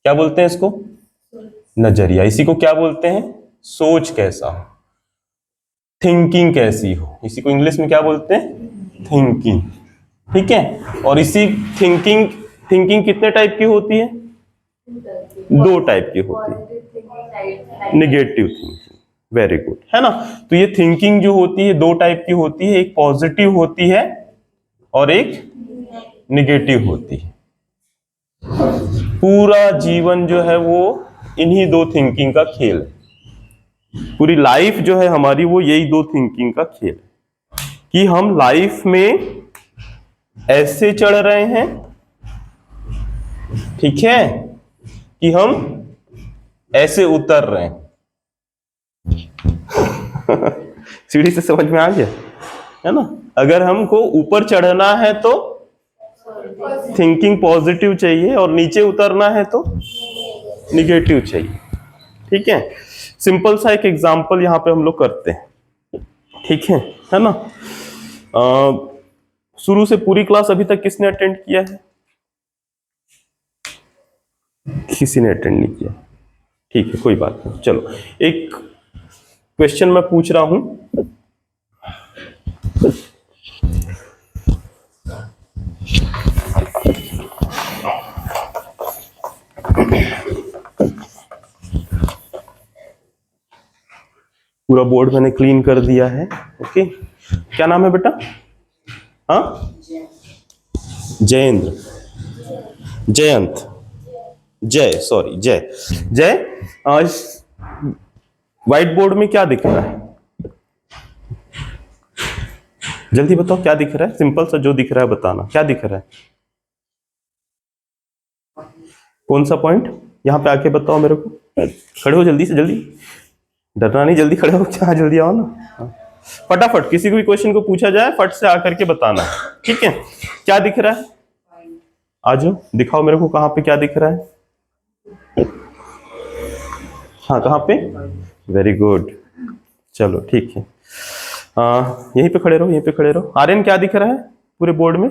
क्या बोलते हैं इसको? नजरिया। इसी को क्या बोलते हैं? सोच कैसा हो, थिंकिंग कैसी हो, इसी को इंग्लिश में क्या बोलते हैं? थिंकिंग। ठीक है। और इसी थिंकिंग कितने टाइप की होती है? 2 टाइप की होती है। निगेटिव थिंकिंग, वेरी गुड, है ना। तो ये थिंकिंग जो होती है 2 टाइप की होती है, एक पॉजिटिव होती है और एक निगेटिव होती है। पूरा जीवन जो है वो इन्हीं 2 थिंकिंग का खेल है। पूरी लाइफ जो है हमारी वो यही 2 थिंकिंग का खेल है कि हम लाइफ में ऐसे चढ़ रहे हैं, ठीक है, कि हम ऐसे उतर रहे हैं। सीढ़ी से समझ में आ गया, है ना। अगर हमको ऊपर चढ़ना है तो थिंकिंग पॉजिटिव चाहिए और नीचे उतरना है तो निगेटिव चाहिए। ठीक है। सिंपल सा एक एग्जांपल यहां पे हम लोग करते हैं, ठीक है ना। शुरू से पूरी क्लास अभी तक किसने अटेंड किया है? किसी ने अटेंड नहीं किया, ठीक है, कोई बात नहीं। चलो एक क्वेश्चन मैं पूछ रहा हूं, पूरा बोर्ड मैंने क्लीन कर दिया है। ओके, क्या नाम है बेटा? हाँ, जयेंद्र, जयंत, जय। आज व्हाइट बोर्ड में क्या दिख रहा है? जल्दी बताओ क्या दिख रहा है? सिंपल सा जो दिख रहा है बताना, क्या दिख रहा है? कौन सा पॉइंट? यहां पे आके बताओ मेरे को। खड़े हो जल्दी से, जल्दी, डरना नहीं, जल्दी खड़े हो, क्या जल्दी आओ ना। फटाफट किसी को भी क्वेश्चन को पूछा जाए फट से आकर के बताना, ठीक है। क्या दिख रहा है? आजो दिखाओ मेरे को, कहां पे क्या दिख रहा है? हाँ, कहां पे? वेरी गुड, चलो ठीक है। यहीं पे खड़े रहो, यहीं पे खड़े रहो। आर्यन क्या दिख रहा है पूरे बोर्ड में?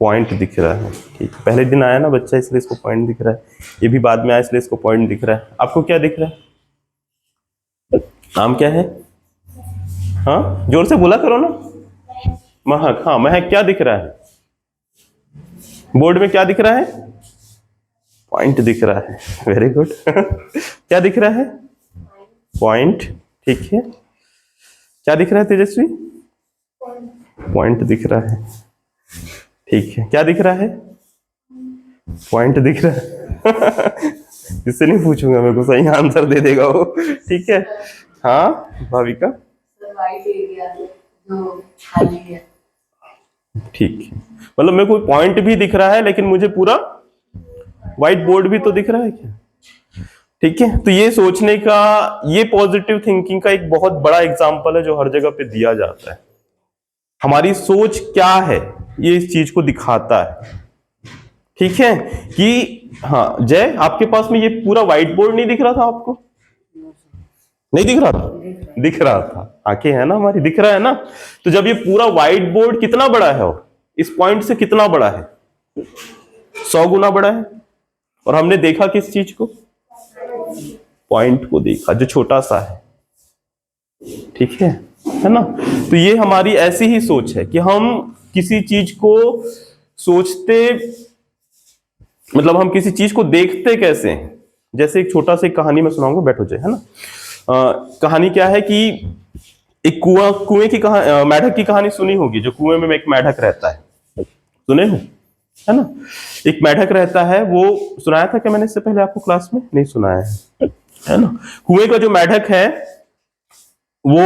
पॉइंट दिख रहा है, ठीक है। पहले दिन आया ना बच्चा इसलिए इसको पॉइंट दिख रहा है, ये भी बाद में आया इसलिए इसको पॉइंट दिख रहा है। आपको क्या दिख रहा है? नाम क्या है? हाँ, जोर से बोला करो ना। महक। हाँ, महक क्या दिख रहा है बोर्ड में? क्या दिख रहा है? पॉइंट दिख रहा है, वेरी गुड। क्या दिख रहा है? पॉइंट, ठीक है। क्या दिख रहा है तेजस्वी? पॉइंट दिख रहा है, ठीक है। क्या दिख रहा है? पॉइंट दिख रहा है। किससे नहीं पूछूंगा, मेरे को सही आंसर दे देगा वो, ठीक है। हाँ भाविका, ठीक है। मतलब मेरे को पॉइंट भी दिख रहा है लेकिन मुझे पूरा व्हाइट बोर्ड भी तो दिख रहा है क्या? ठीक है। तो ये सोचने का, ये पॉजिटिव थिंकिंग का एक बहुत बड़ा एग्जांपल है जो हर जगह पे दिया जाता है। हमारी सोच क्या है ये इस चीज को दिखाता है, ठीक है। कि हाँ जय, आपके पास में ये पूरा व्हाइट बोर्ड नहीं दिख रहा था आपको? नहीं दिख रहा था? दिख रहा था, आंखें है ना हमारी, दिख रहा है ना। तो जब ये पूरा व्हाइट बोर्ड कितना बड़ा है और इस पॉइंट से कितना बड़ा है? 100 गुना बड़ा है। और हमने देखा किस चीज को? पॉइंट को देखा जो छोटा सा है, ठीक है ना। तो ये हमारी ऐसी ही सोच है कि हम किसी चीज को सोचते, मतलब हम किसी चीज को देखते कैसे हैं। जैसे एक छोटा सा कहानी मैं सुनाऊंगा, बैठो जय, है ना। कहानी क्या है कि एक कुएं की मेढक की कहानी सुनी होगी, जो कुएं में एक मेढक रहता है, सुने हो, है ना। एक मेढक रहता है, वो सुनाया था क्या मैंने इससे पहले आपको क्लास में? नहीं सुनाया है ना। कुएं का जो मेढक है वो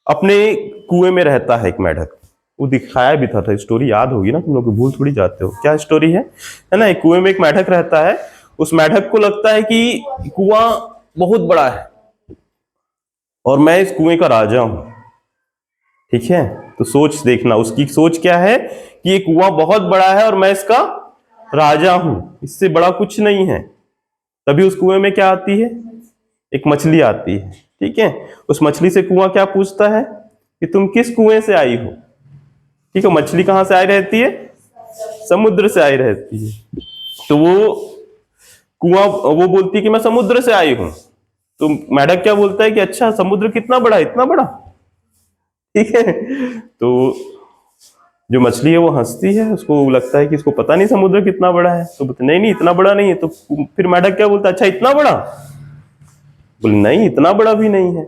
अपने कुएं में रहता है, एक मेढक। वो दिखाया भी था स्टोरी याद होगी ना, तुम लोग भूल थोड़ी जाते हो। क्या स्टोरी है ना। एक कुएं में एक मेढक रहता है, उस मेढक को लगता है कि कुआं बहुत बड़ा है और मैं इस कुएं का राजा हूं, ठीक है। तो सोच देखना, उसकी सोच क्या है कि ये कुआं बहुत बड़ा है और मैं इसका राजा हूं, इससे बड़ा कुछ नहीं है। तभी उस कुएं में क्या आती है? एक मछली आती है, ठीक है। उस मछली से कुआं क्या पूछता है कि तुम किस कुएं से आई हो, ठीक है। मछली कहां से आई रहती है? समुद्र से आई रहती है, तो वो कुआं, वो बोलती है कि मैं समुद्र से आई हूं। तो मेढक क्या बोलता है कि अच्छा समुद्र कितना बड़ा है, इतना बड़ा, ठीक है। तो जो मछली है वो हंसती है, उसको लगता है कि इसको पता नहीं समुद्र कितना बड़ा है, तो बोलते नहीं नहीं इतना बड़ा नहीं है। तो फिर मेढक क्या बोलता है, अच्छा इतना बड़ा, बोले नहीं इतना बड़ा भी नहीं है।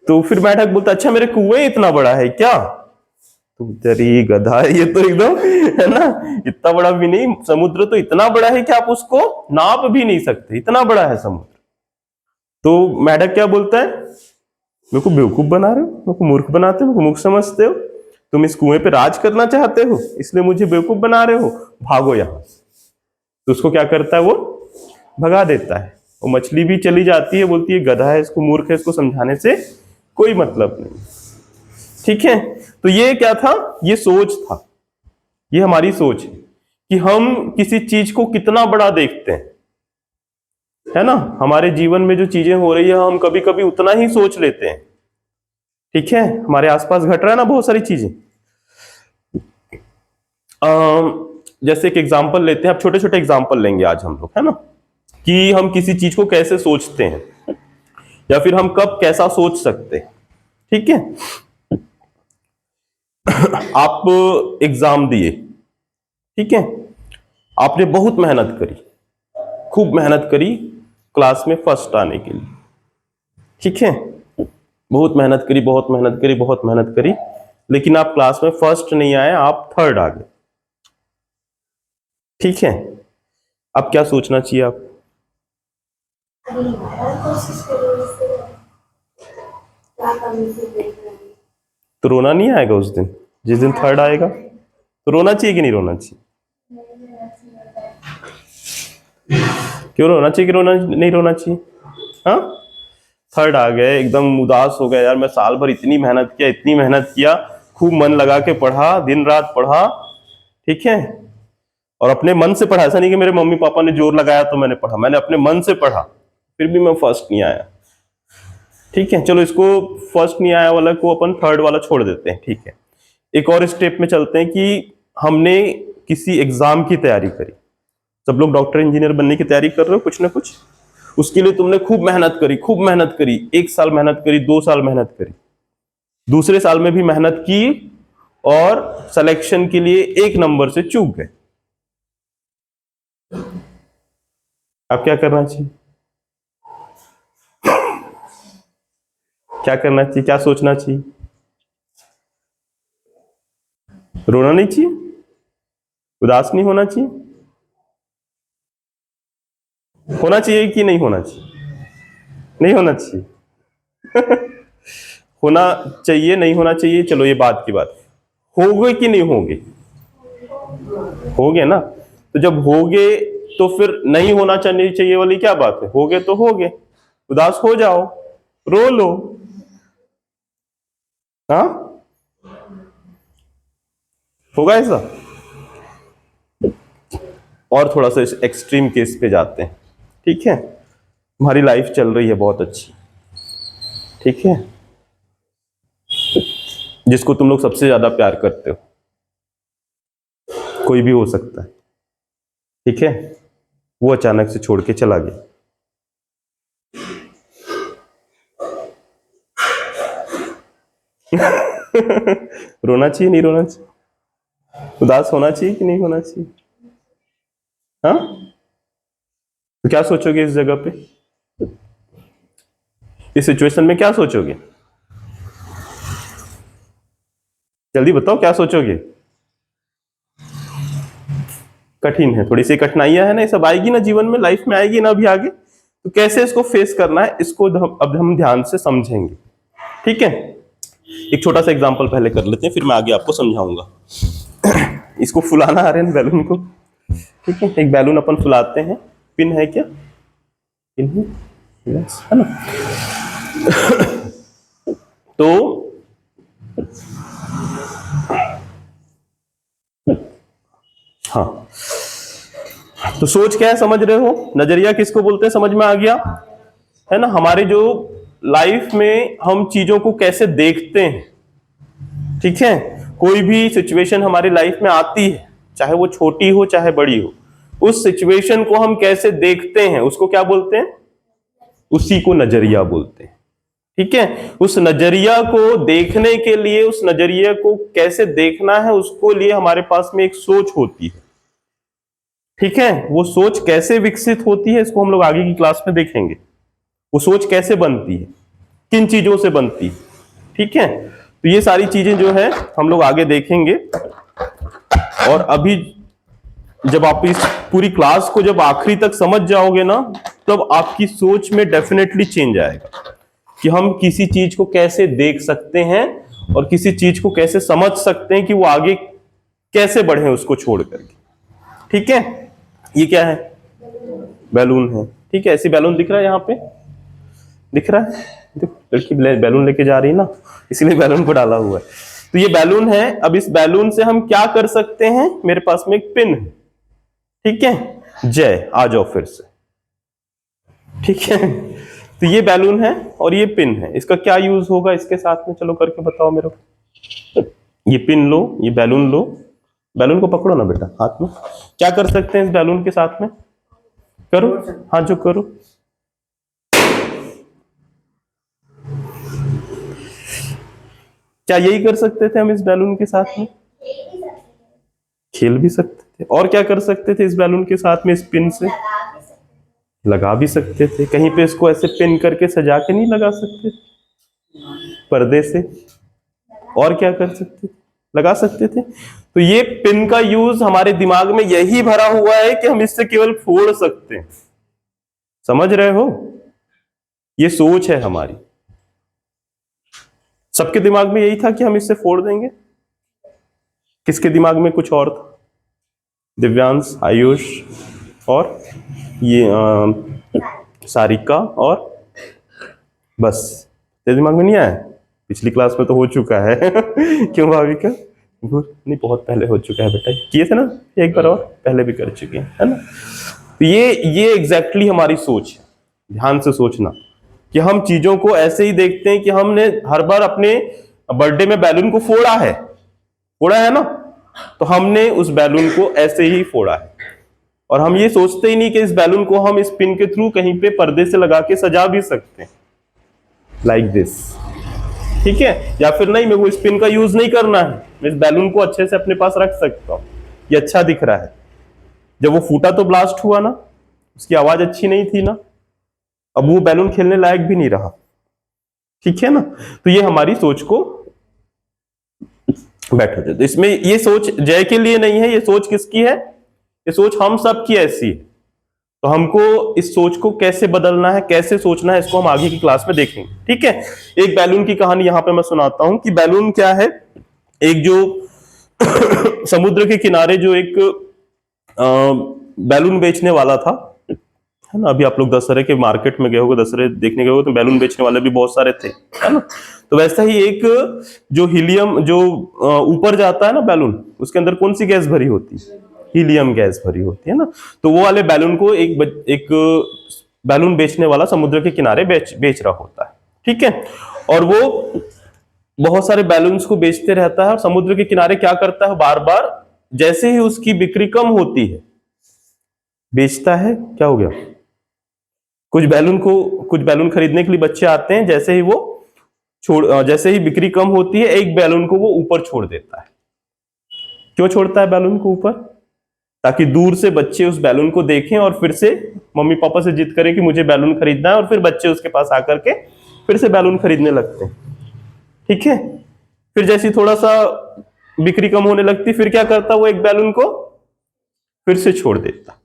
तो फिर मेढक बोलता अच्छा मेरे कुएं इतना बड़ा है क्या। तो तेरी गधा, ये तो एकदम है ना, इतना बड़ा भी नहीं, समुद्र तो इतना बड़ा है कि आप उसको नाप भी नहीं सकते, इतना बड़ा है समुद्र। तो मेढक क्या बोलता है, मेरे को बेवकूफ बना रहे हो, मेरे को मूर्ख बनाते हो, मेरे को मूर्ख समझते हो, तुम इस कुएं पे राज करना चाहते हो इसलिए मुझे बेवकूफ बना रहे हो, भागो यहां से। तो उसको क्या करता है, वो भगा देता है। वो मछली भी चली जाती है, बोलती है गधा है, इसको मूर्ख है, इसको समझाने से कोई मतलब नहीं। ठीक है, तो ये क्या था, ये सोच था, ये हमारी सोच है कि हम किसी चीज को कितना बड़ा देखते हैं, है ना। हमारे जीवन में जो चीजें हो रही है हम कभी कभी उतना ही सोच लेते हैं। ठीक है, हमारे आसपास घट रहा है ना बहुत सारी चीजें। जैसे एक एग्जांपल लेते हैं, अब छोटे छोटे एग्जांपल लेंगे आज हम लोग, है ना, कि हम किसी चीज को कैसे सोचते हैं या फिर हम कब कैसा सोच सकते हैं। ठीक है, आप एग्जाम दिए, ठीक है, आपने बहुत मेहनत करी, खूब मेहनत करी क्लास में फर्स्ट आने के लिए। ठीक है, बहुत मेहनत करी, बहुत मेहनत करी, बहुत मेहनत करी, लेकिन आप क्लास में फर्स्ट नहीं आए, आप थर्ड आ गए। ठीक है, अब क्या सोचना चाहिए आप, तो रोना नहीं आएगा उस दिन, जिस दिन थर्ड आएगा, तो रोना चाहिए कि नहीं रोना चाहिए, क्यों रोना चाहिए कि रोना नहीं रोना चाहिए। हाँ, थर्ड आ गए, एकदम उदास हो गया, यार मैं साल भर इतनी मेहनत किया, इतनी मेहनत किया, खूब मन लगा के पढ़ा, दिन रात पढ़ा, ठीक है, और अपने मन से पढ़ा, ऐसा नहीं कि मेरे मम्मी पापा ने जोर लगाया तो मैंने पढ़ा, मैंने अपने मन से पढ़ा, फिर भी मैं फर्स्ट नहीं आया। ठीक है, चलो इसको फर्स्ट नहीं आया वाला को अपन थर्ड वाला छोड़ देते हैं। ठीक है, एक और स्टेप में चलते हैं कि हमने किसी एग्जाम की तैयारी करी, सब लोग डॉक्टर इंजीनियर बनने की तैयारी कर रहे हो कुछ ना कुछ, उसके लिए तुमने खूब मेहनत करी, खूब मेहनत करी, 1 साल मेहनत करी, 2 साल मेहनत करी, दूसरे साल में भी मेहनत की और सिलेक्शन के लिए 1 नंबर से चूक गए। अब क्या करना चाहिए, क्या करना चाहिए, क्या सोचना चाहिए, रोना नहीं चाहिए, उदास नहीं होना चाहिए, होना चाहिए कि नहीं होना चाहिए, नहीं होना चाहिए होना चाहिए, नहीं होना चाहिए, चलो ये बात की बात, होगे कि नहीं होगे, होगे ना, तो जब होगे तो फिर नहीं होना चाहिए वाली क्या बात है, होगे तो होगे, उदास हो जाओ, रो लो। हाँ, होगा ऐसा। और थोड़ा सा एक्सट्रीम केस पे जाते हैं। ठीक है, तुम्हारी लाइफ चल रही है बहुत अच्छी, ठीक है, जिसको तुम लोग सबसे ज्यादा प्यार करते हो, कोई भी हो सकता है, ठीक है, वो अचानक से छोड़ के चला गया। रोना चाहिए, नहीं रोना चाहिए, उदास होना चाहिए कि नहीं होना चाहिए। हाँ, तो क्या सोचोगे इस जगह पे, इस सिचुएशन में क्या सोचोगे, जल्दी बताओ क्या सोचोगे। कठिन है, थोड़ी सी कठिनाइयां है ना, ये सब आएगी ना जीवन में, लाइफ में आएगी ना अभी आगे, तो कैसे इसको फेस करना है, इसको अब हम ध्यान से समझेंगे। ठीक है, एक छोटा सा एग्जांपल पहले कर लेते हैं, फिर मैं आगे आपको समझाऊंगा। इसको फुलाना आ रहा है बैलून को, ठीक है, एक बैलून अपन फुलाते हैं, पिन है क्या, पिन है ना। तो हाँ, तो सोच क्या है समझ रहे हो, नजरिया किसको बोलते हैं समझ में आ गया, है ना। हमारे जो लाइफ में हम चीजों को कैसे देखते हैं, ठीक है, कोई भी सिचुएशन हमारी लाइफ में आती है, चाहे वो छोटी हो चाहे बड़ी हो, उस सिचुएशन को हम कैसे देखते हैं उसको क्या बोलते हैं, उसी को नजरिया बोलते हैं। ठीक है, उस नजरिया को देखने के लिए, उस नजरिया को कैसे देखना है उसको लिए हमारे पास में एक सोच होती है। ठीक है, वो सोच कैसे विकसित होती है इसको हम लोग आगे की क्लास में देखेंगे। वो सोच कैसे बनती है, किन चीजों से बनती है। ठीक है, तो ये सारी चीजें जो है हम लोग आगे देखेंगे। और अभी जब आप इस पूरी क्लास को जब आखिरी तक समझ जाओगे ना, तब आपकी सोच में डेफिनेटली चेंज आएगा कि हम किसी चीज को कैसे देख सकते हैं और किसी चीज को कैसे समझ सकते हैं कि वो आगे कैसे बढ़े उसको छोड़ करके। ठीक है, ये क्या है, बैलून है। ठीक है, ऐसी बैलून दिख रहा है, यहाँ पे दिख रहा है, लड़की बैलून लेके जा रही है ना, इसलिए बैलून को डाला हुआ है। तो ये बैलून है। अब इस बैलून से हम क्या कर सकते हैं, मेरे पास में एक पिन है। ठीक है, जय आ जाओ फिर से। ठीक है, तो ये बैलून है और ये पिन है, इसका क्या यूज होगा इसके साथ में, चलो करके बताओ मेरे को। ये पिन लो, ये बैलून लो, बैलून को पकड़ो ना बेटा हाथ में। क्या कर सकते हैं इस बैलून के साथ में, करो, हाँ जो करो। क्या यही कर सकते थे हम इस बैलून के साथ में, खेल भी सकते थे। और क्या कर सकते थे इस बैलून के साथ में, इस पिन से लगा भी सकते थे। कहीं पे इसको ऐसे पिन करके सजा के नहीं लगा सकते पर्दे से, और क्या कर सकते थे, लगा सकते थे। तो ये पिन का यूज हमारे दिमाग में यही भरा हुआ है कि हम इससे केवल फोड़ सकते हैं। समझ रहे हो, ये सोच है हमारी। सबके दिमाग में यही था कि हम इससे फोड़ देंगे। किसके दिमाग में कुछ और था, दिव्यांश, आयुष और ये सारिका, और बस तेरे दिमाग में नहीं आया। पिछली क्लास में तो हो चुका है क्यों भाविका, नहीं बहुत पहले हो चुका है बेटा, किए थे ना एक बार और पहले भी कर चुके हैं, है ना। तो ये एग्जैक्टली हमारी सोच है। ध्यान से सोचना कि हम चीजों को ऐसे ही देखते हैं कि हमने हर बार अपने बर्थडे में बैलून को फोड़ा है ना, तो हमने उस बैलून को ऐसे ही फोड़ा है। और हम ये सोचते ही नहीं कि इस बैलून को हम इस पिन के थ्रू कहीं पे पर्दे से लगा के सजा भी सकते हैं, लाइक दिस। ठीक है, या फिर नहीं, मेरे को इस पिन का यूज नहीं करना है, मैं इस बैलून को अच्छे से अपने पास रख सकता हूं, ये अच्छा दिख रहा है। जब वो फूटा तो ब्लास्ट हुआ ना, उसकी आवाज अच्छी नहीं थी ना, अब वो बैलून खेलने लायक भी नहीं रहा। ठीक है ना, तो ये हमारी सोच को बैठो। तो इसमें ये सोच जय के लिए नहीं है, ये सोच किसकी है, ये सोच हम सब की ऐसी है। तो हमको इस सोच को कैसे बदलना है, कैसे सोचना है, इसको हम आगे की क्लास में देखेंगे। ठीक है, एक बैलून की कहानी यहां पे मैं सुनाता हूं कि बैलून क्या है। एक जो समुद्र के किनारे जो एक बैलून बेचने वाला था, है ना। अभी आप लोग दशहरे के मार्केट में गए होगे, दशहरे देखने गए हो, तो बैलून बेचने वाले भी बहुत सारे थे, है ना। तो वैसा ही एक जो हीलियम जो ऊपर जाता है ना बैलून, उसके अंदर कौन सी गैस भरी होती है, हीलियम गैस भरी होती है ना। तो वो वाले बैलून को एक बैलून बेचने वाला समुद्र के किनारे बेच रहा होता है। ठीक है, और वो बहुत सारे बैलून्स को बेचते रहता है, और समुद्र के किनारे क्या करता है, बार बार जैसे ही उसकी बिक्री कम होती है बेचता है। क्या हो गया, कुछ बैलून खरीदने के लिए बच्चे आते हैं, जैसे ही वो जैसे ही बिक्री कम होती है, एक बैलून को वो ऊपर छोड़ देता है। क्यों छोड़ता है बैलून को ऊपर, ताकि दूर से बच्चे उस बैलून को देखें और फिर से मम्मी पापा से जिद करें कि मुझे बैलून खरीदना है, और फिर बच्चे उसके पास आकर के फिर से बैलून खरीदने लगते हैं। ठीक है, फिर जैसी थोड़ा सा बिक्री कम होने लगती, फिर क्या करता, वो एक बैलून को फिर से छोड़ देता।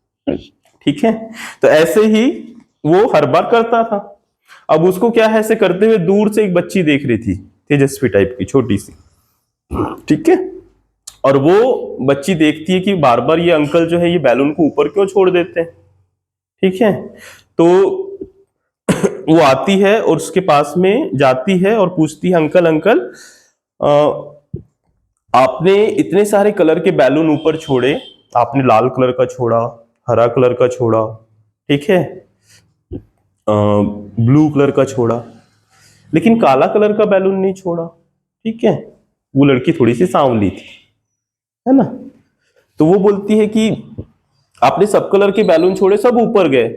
ठीक है, तो ऐसे ही वो हर बार करता था। अब उसको क्या है, ऐसे करते हुए दूर से एक बच्ची देख रही थी, तेजस्वी टाइप की, छोटी सी। ठीक है, और वो बच्ची देखती है कि बार बार ये अंकल जो है ये बैलून को ऊपर क्यों छोड़ देते हैं। ठीक है, तो वो आती है और उसके पास में जाती है और पूछती है, अंकल अंकल आपने इतने सारे कलर के बैलून ऊपर छोड़े, आपने लाल कलर का छोड़ा, हरा कलर का छोड़ा, ठीक है, ब्लू कलर का छोड़ा, लेकिन काला कलर का बैलून नहीं छोड़ा। ठीक है, वो लड़की थोड़ी सी सांवली थी, है ना। तो वो बोलती है कि आपने सब कलर के बैलून छोड़े, सब ऊपर गए,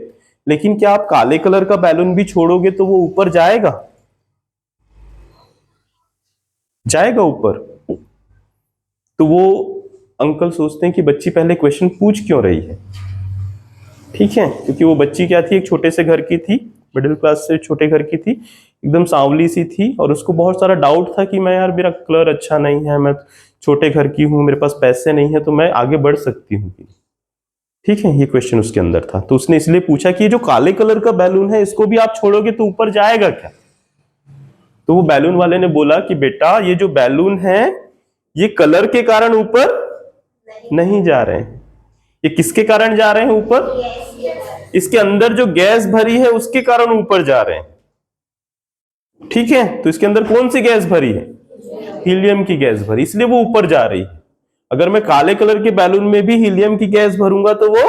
लेकिन क्या आप काले कलर का बैलून भी छोड़ोगे तो वो ऊपर जाएगा? जाएगा ऊपर? तो वो अंकल सोचते हैं कि बच्ची पहले क्वेश्चन पूछ क्यों रही है। ठीक है, क्योंकि वो बच्ची क्या थी, एक छोटे से घर की थी, मिडिल क्लास से छोटे घर की थी, एकदम सांवली सी थी, और उसको बहुत सारा डाउट था कि मैं यार मेरा कलर अच्छा नहीं है, मैं छोटे घर की हूँ, मेरे पास पैसे नहीं है, तो मैं आगे बढ़ सकती हूँ? ठीक है, ये क्वेश्चन उसके अंदर था। तो उसने इसलिए पूछा कि ये जो काले कलर का बैलून है इसको भी आप छोड़ोगे तो ऊपर जाएगा क्या? तो वो बैलून वाले ने बोला कि बेटा ये जो बैलून है ये कलर के कारण ऊपर नहीं जा रहे हैं, ये किसके कारण जा रहे हैं ऊपर? इसके अंदर जो गैस भरी है उसके कारण ऊपर जा रहे हैं। ठीक है, तो इसके अंदर कौन सी गैस भरी है? हीलियम की गैस भरी, इसलिए वो ऊपर जा रही है। अगर मैं काले कलर के बैलून में भी हीलियम की गैस भरूंगा तो वो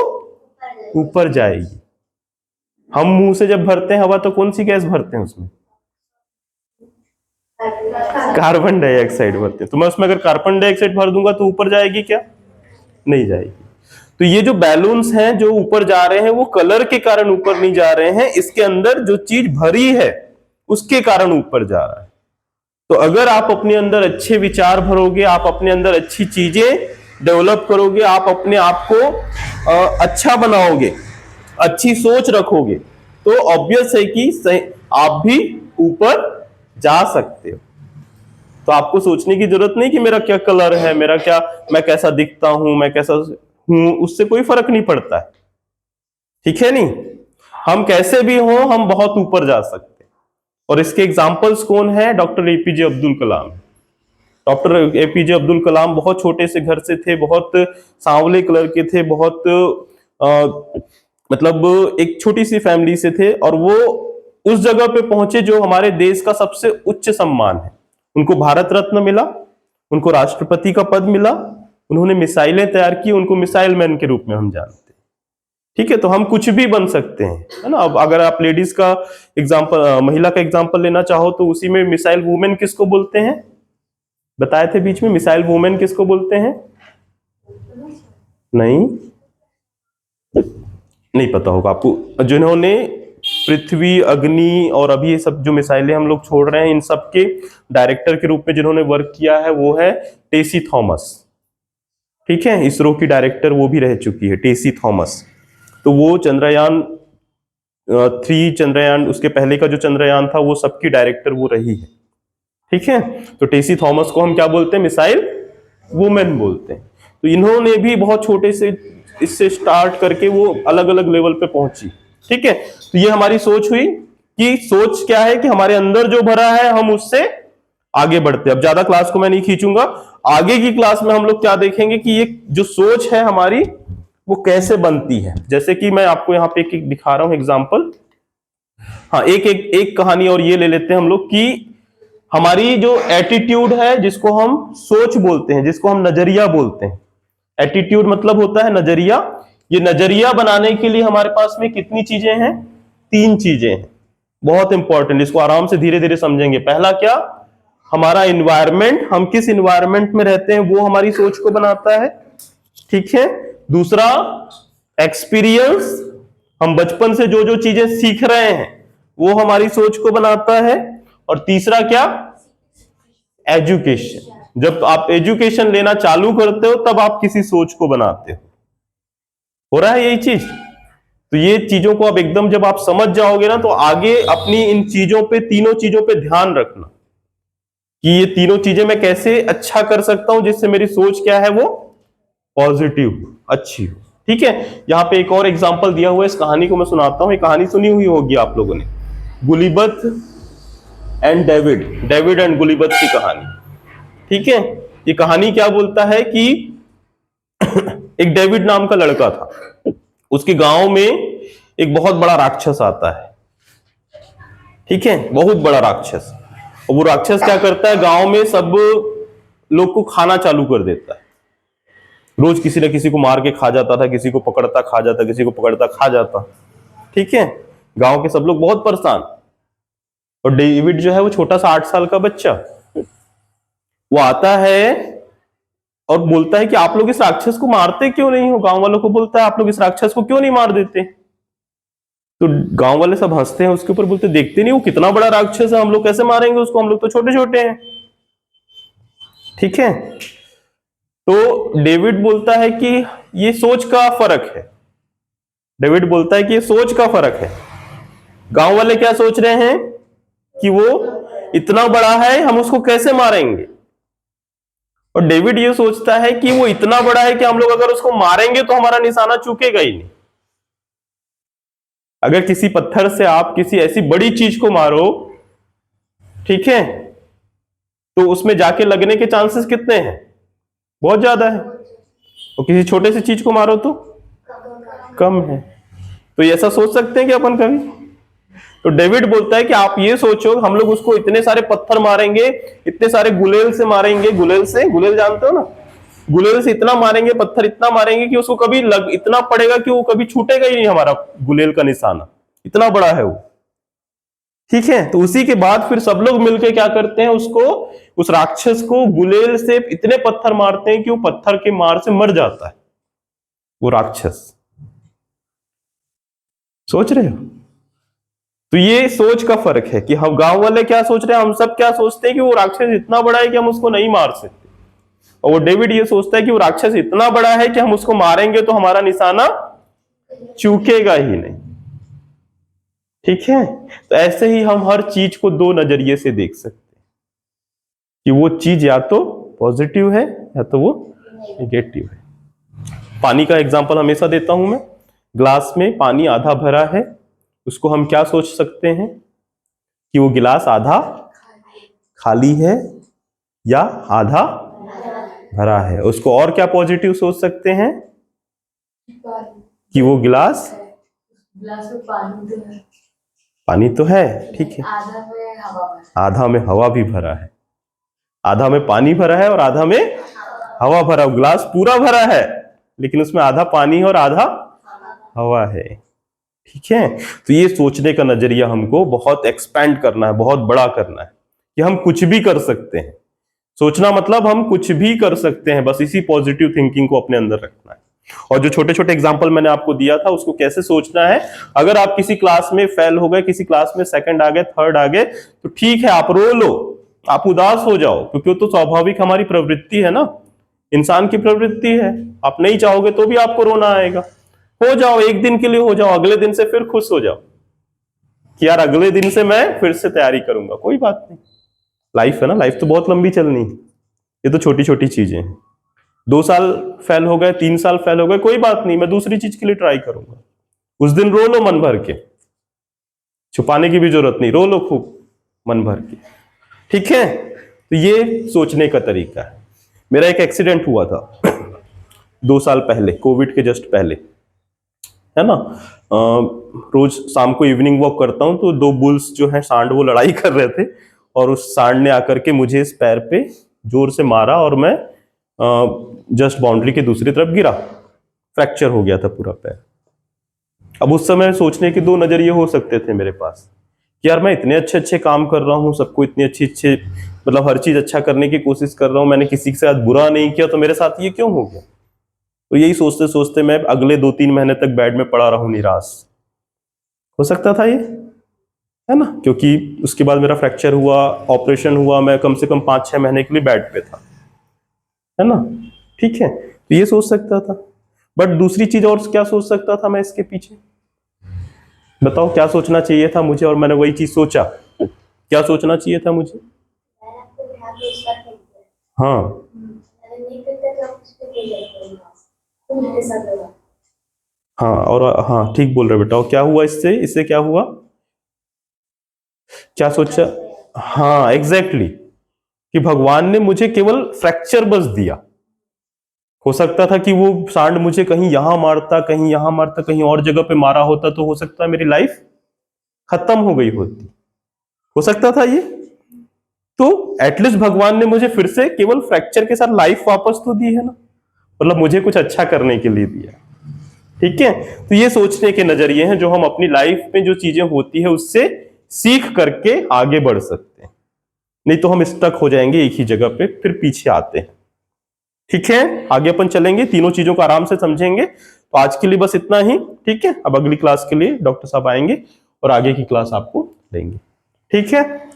ऊपर जाएगी। हम मुंह से जब भरते हैं हवा तो कौन सी गैस भरते हैं उसमें? कार्बन डाइऑक्साइड भरते हैं। तो मैं उसमें अगर कार्बन डाइऑक्साइड भर दूंगा तो ऊपर जाएगी क्या? नहीं जाएगी। तो ये जो बैलून्स हैं जो ऊपर जा रहे हैं वो कलर के कारण ऊपर नहीं जा रहे हैं, इसके अंदर जो चीज भरी है उसके कारण ऊपर जा रहा है। तो अगर आप अपने अंदर अच्छे विचार भरोगे, आप अपने अंदर अच्छी चीजें डेवलप करोगे, आप अपने आप को अच्छा बनाओगे, अच्छी सोच रखोगे, तो ऑब्वियस है कि आप भी ऊपर जा सकते हो। तो आपको सोचने की जरूरत नहीं कि मेरा क्या कलर है, मेरा क्या, मैं कैसा दिखता हूं, मैं कैसा हूं, उससे कोई फर्क नहीं पड़ता है। ठीक है, नहीं, हम कैसे भी हो हम बहुत ऊपर जा सकते हैं। और इसके एग्जाम्पल्स कौन है? Doctor APJ Abdul Kalam. Doctor APJ Abdul Kalam बहुत छोटे से घर से थे, बहुत सांवले कलर के थे, बहुत मतलब एक छोटी सी फैमिली से थे, और वो उस जगह पे पहुंचे जो हमारे देश का सबसे उच्च सम्मान है। उनको भारत रत्न मिला, उनको राष्ट्रपति का पद मिला, उन्होंने मिसाइलें तैयार की, उनको मिसाइल मैन के रूप में हम जानते हैं। ठीक है, तो हम कुछ भी बन सकते हैं, है ना। अब अगर आप लेडीज का एग्जांपल, महिला का एग्जांपल लेना चाहो तो उसी में मिसाइल वुमेन किसको बोलते हैं? बताए थे बीच में, मिसाइल वुमेन किसको बोलते हैं? नहीं, नहीं पता होगा आपको। जिन्होंने पृथ्वी, अग्नि और अभी ये सब जो मिसाइलें हम लोग छोड़ रहे हैं इन सब के डायरेक्टर के रूप में जिन्होंने वर्क किया है वो है टेसी थॉमस। ठीक है, इसरो की डायरेक्टर वो भी रह चुकी है, टेसी थॉमस। तो वो चंद्रयान 3, चंद्रयान उसके पहले का जो चंद्रयान था वो सबकी डायरेक्टर वो रही है। ठीक है, तो टेसी थॉमस को हम क्या बोलते हैं? मिसाइल वुमेन बोलते हैं। तो इन्होंने भी बहुत छोटे से इससे स्टार्ट करके वो अलग अलग लेवल पे पहुंची। ठीक है, तो ये हमारी सोच हुई कि सोच क्या है कि हमारे अंदर जो भरा है हम उससे आगे बढ़ते हैं। अब ज्यादा क्लास को मैं नहीं खींचूंगा, आगे की क्लास में हम लोग क्या देखेंगे कि ये जो सोच है हमारी वो कैसे बनती है। जैसे कि मैं आपको यहाँ पे एक दिखा रहा हूं एग्जाम्पल। हाँ, एक कहानी और ये ले लेते हैं हम लोग कि हमारी जो एटीट्यूड है जिसको हम सोच बोलते हैं, जिसको हम नजरिया बोलते हैं। एटीट्यूड मतलब होता है नजरिया। ये नजरिया बनाने के लिए हमारे पास में कितनी चीजें हैं? 3 चीजें हैं, बहुत इंपॉर्टेंट। इसको आराम से धीरे धीरे समझेंगे। पहला क्या? हमारा इन्वायरमेंट, हम किस इन्वायरमेंट में रहते हैं वो हमारी सोच को बनाता है। ठीक है, दूसरा एक्सपीरियंस, हम बचपन से जो जो चीजें सीख रहे हैं वो हमारी सोच को बनाता है। और तीसरा क्या? एजुकेशन। जब आप एजुकेशन लेना चालू करते हो तब आप किसी सोच को बनाते हो रहा है यही चीज। तो ये चीजों को आप एकदम जब आप समझ जाओगे ना तो आगे अपनी इन चीजों पे, तीनों चीजों पे ध्यान रखना कि ये तीनों चीजें मैं कैसे अच्छा कर सकता हूं जिससे मेरी सोच क्या है वो पॉजिटिव, अच्छी हो। ठीक है, यहां पे एक और एग्जांपल दिया हुआ है, इस कहानी को मैं सुनाता हूं। ये कहानी सुनी हुई होगी आप लोगों ने, गुलिबत एंड डेविड, डेविड एंड गुलिबत की कहानी। ठीक है, ये कहानी क्या बोलता है कि एक डेविड नाम का लड़का था, उसके गांव में एक बहुत बड़ा राक्षस आता है। ठीक है, बहुत बड़ा राक्षस। और वो राक्षस क्या करता है, गांव में सब लोग को खाना चालू कर देता है। रोज किसी न किसी को मार के खा जाता था, किसी को पकड़ता खा जाता, किसी को पकड़ता खा जाता। ठीक है, गांव के सब लोग बहुत परेशान। और डेविड जो है वो छोटा सा 8 साल का बच्चा, वो आता है और बोलता है कि आप लोग इस राक्षस को मारते क्यों नहीं हो। गांव वालों को बोलता है आप लोग इस राक्षस को क्यों नहीं मार देते। तो गांव वाले सब हंसते हैं उसके ऊपर, बोलते देखते नहीं वो कितना बड़ा राक्षस है, हम लोग कैसे मारेंगे उसको, हम लोग तो छोटे छोटे हैं। ठीक है, तो डेविड बोलता है कि ये सोच का फर्क है। डेविड बोलता है कि ये सोच का फर्क है। गांव वाले क्या सोच रहे हैं कि वो इतना बड़ा है, हम उसको कैसे मारेंगे। और डेविड ये सोचता है कि वो इतना बड़ा है कि हम लोग अगर उसको मारेंगे तो हमारा निशाना चूकेगा ही नहीं। अगर किसी पत्थर से आप किसी ऐसी बड़ी चीज को मारो, ठीक है, तो उसमें जाके लगने के चांसेस कितने हैं, बहुत ज्यादा है। और किसी छोटे से चीज को मारो तो कम है। तो ये ऐसा सोच सकते हैं कि अपन कभी। तो डेविड बोलता है कि आप ये सोचो हम लोग उसको इतने सारे पत्थर मारेंगे, इतने सारे गुलेल से मारेंगे, गुलेल जानते हो ना, गुलेल से इतना मारेंगे, पत्थर इतना मारेंगे कि उसको कभी इतना पड़ेगा कि वो कभी छूटेगा ही नहीं हमारा गुलेल का निशाना, इतना बड़ा है वो। ठीक है, तो उसी के बाद फिर सब लोग मिलकर क्या करते हैं, उसको, उस राक्षस को गुलेल से इतने पत्थर मारते हैं कि वो पत्थर के मार से मर जाता है वो राक्षस। सोच रहे हो। तो ये सोच का फर्क है कि हम गांव वाले क्या सोच रहे हैं, हम सब क्या सोचते हैं कि वो राक्षस इतना बड़ा है कि हम उसको नहीं मार सकते। और वो डेविड ये सोचता है कि वो राक्षस इतना बड़ा है कि हम उसको मारेंगे तो हमारा निशाना चूकेगा ही नहीं। ठीक है, तो ऐसे ही हम हर चीज को दो नजरिए से देख सकते हैं कि वो चीज या तो पॉजिटिव है या तो वो नेगेटिव है। पानी का एग्जांपल हमेशा देता हूं मैं। ग्लास में पानी आधा भरा है, उसको हम क्या सोच सकते हैं कि वो गिलास आधा खाली है या आधा भरा है। उसको और क्या पॉजिटिव सोच सकते हैं कि वो गिलास में पानी तो है, ठीक है, आधा में हवा भी भरा है। आधा में पानी भरा है और आधा में हवा भरा। गिलास पूरा भरा है लेकिन उसमें आधा पानी और आधा हवा है। ठीक है, तो ये सोचने का नजरिया हमको बहुत एक्सपैंड करना है, बहुत बड़ा करना है कि हम कुछ भी कर सकते हैं। सोचना मतलब हम कुछ भी कर सकते हैं, बस इसी पॉजिटिव थिंकिंग को अपने अंदर रखना है। और जो छोटे छोटे एग्जांपल मैंने आपको दिया था उसको कैसे सोचना है, अगर आप किसी क्लास में फेल हो गए, किसी क्लास में सेकंड आ गए, थर्ड आ गए, तो ठीक है, आप रो लो, आप उदास हो जाओ, क्योंकि वो तो स्वाभाविक हमारी प्रवृत्ति है ना, इंसान की प्रवृत्ति है। आप नहीं चाहोगे तो भी आपको रोना आएगा। हो जाओ, एक दिन के लिए हो जाओ, अगले दिन से फिर खुश हो जाओ कि यार अगले दिन से मैं फिर से तैयारी करूंगा, कोई बात नहीं। लाइफ है ना, लाइफ तो बहुत लंबी चलनी है, ये तो छोटी छोटी चीजें हैं। 2 साल फेल हो गए, 3 साल फेल हो गए, कोई बात नहीं, मैं दूसरी चीज के लिए ट्राई करूंगा। उस दिन रो लो मन भर के, छुपाने की भी जरूरत नहीं, रो लो खूब मन भर के। ठीक है, तो ये सोचने का तरीका है। मेरा एक एक्सीडेंट हुआ था 2 साल पहले, कोविड के जस्ट पहले, है ना। रोज शाम को इवनिंग वॉक करता हूं तो 2 बुल्स जो है सांड, वो लड़ाई कर रहे थे और उस सांड ने आकर के मुझे इस पैर पे जोर से मारा और मैं जस्ट बाउंड्री के दूसरी तरफ गिरा, फ्रैक्चर हो गया था पूरा पैर। अब उस समय सोचने के 2 नजरिए हो सकते थे मेरे पास कि यार मैं इतने अच्छे अच्छे काम कर रहा हूँ, सबको इतनी अच्छे मतलब हर चीज अच्छा करने की कोशिश कर रहा हूँ, मैंने किसी के साथ बुरा नहीं किया, तो मेरे साथ ये क्यों हो गया। तो यही सोचते सोचते मैं अगले 2-3 महीने तक बेड में पड़ा रहूं निराश। हो सकता था ये, है ना, क्योंकि उसके बाद मेरा फ्रैक्चर हुआ, ऑपरेशन हुआ, मैं कम से कम 5-6 महीने के लिए बेड पे था, है ना। ठीक है, तो ये सोच सकता था। बट दूसरी चीज और क्या सोच सकता था मैं इसके पीछे, बताओ क्या सोचना चाहिए था मुझे, और मैंने वही चीज सोचा। क्या सोचना चाहिए था मुझे। हाँ, हाँ, और हाँ ठीक बोल रहे बेटा। और क्या हुआ इससे, इससे क्या हुआ, क्या सोचा। हाँ एग्जैक्टली, कि भगवान ने मुझे केवल फ्रैक्चर बस दिया। हो सकता था कि वो सांड मुझे कहीं यहां मारता, कहीं यहां मारता, कहीं और जगह पे मारा होता, तो हो सकता है मेरी लाइफ खत्म हो गई होती, हो सकता था ये। तो एटलीस्ट भगवान ने मुझे फिर से केवल फ्रैक्चर के साथ लाइफ वापस तो दी है ना, मतलब मुझे कुछ अच्छा करने के लिए दिया। ठीक है, तो ये सोचने के नजरिए हैं जो हम अपनी लाइफ में जो चीजें होती है उससे सीख करके आगे बढ़ सकते हैं। नहीं तो हम स्टक हो जाएंगे एक ही जगह पे, फिर पीछे आते हैं। ठीक है, आगे अपन चलेंगे, तीनों चीजों को आराम से समझेंगे। तो आज के लिए बस इतना ही, ठीक है। अब अगली क्लास के लिए डॉक्टर साहब आएंगे और आगे की क्लास आपको देंगे, ठीक है।